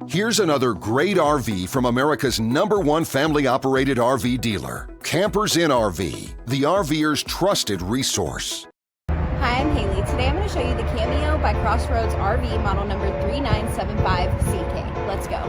Here's another great RV from America's #1 family-operated RV dealer, Campers Inn RV, the RVer's trusted resource. Hi, I'm Haley. Today I'm going to show you the Cameo by CrossRoads RV model number 3975CK. Let's go.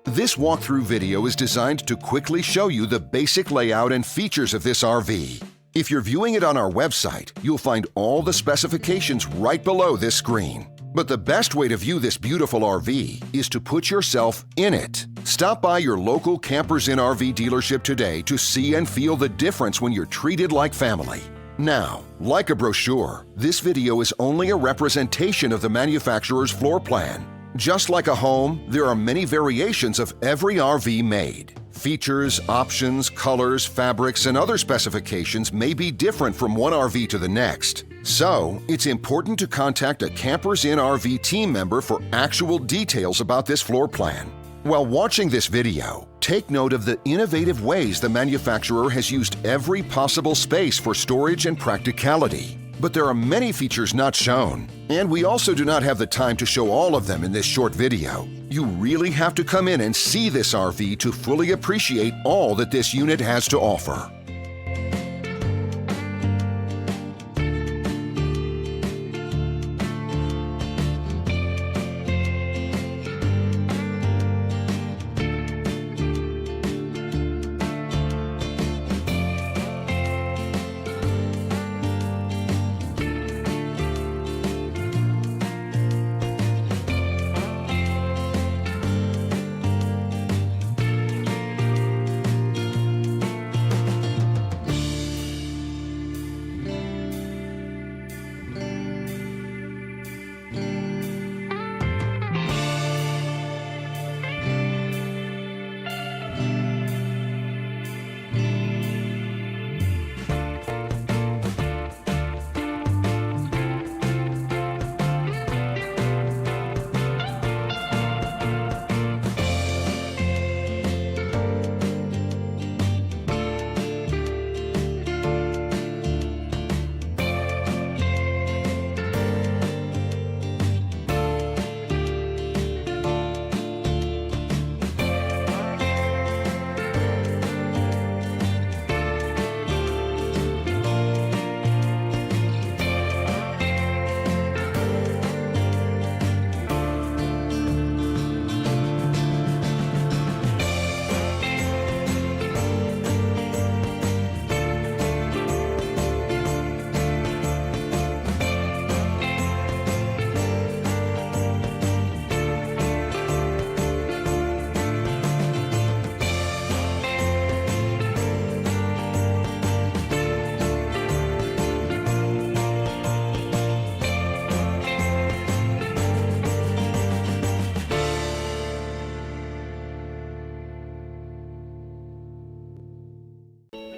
This walkthrough video is designed to quickly show you the basic layout and features of this RV. If you're viewing it on our website, you'll find all the specifications right below this screen. But the best way to view this beautiful RV is to put yourself in it. Stop by your local Campers Inn RV dealership today to see and feel the difference when you're treated like family. Now, like a brochure, this video is only a representation of the manufacturer's floor plan. Just like a home, there are many variations of every RV made. Features, options, colors, fabrics, and other specifications may be different from one RV to the next. So, it's important to contact a Campers Inn RV team member for actual details about this floor plan. While watching this video, take note of the innovative ways the manufacturer has used every possible space for storage and practicality. But there are many features not shown, and we also do not have the time to show all of them in this short video. You really have to come in and see this RV to fully appreciate all that this unit has to offer.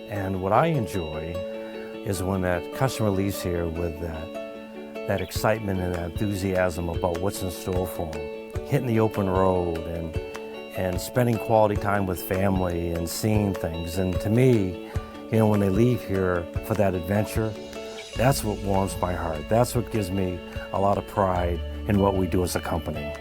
And what I enjoy is when that customer leaves here with that excitement and that enthusiasm about what's in store for them. Hitting the open road and spending quality time with family and seeing things. And to me, you know, when they leave here for that adventure, that's what warms my heart. That's what gives me a lot of pride in what we do as a company.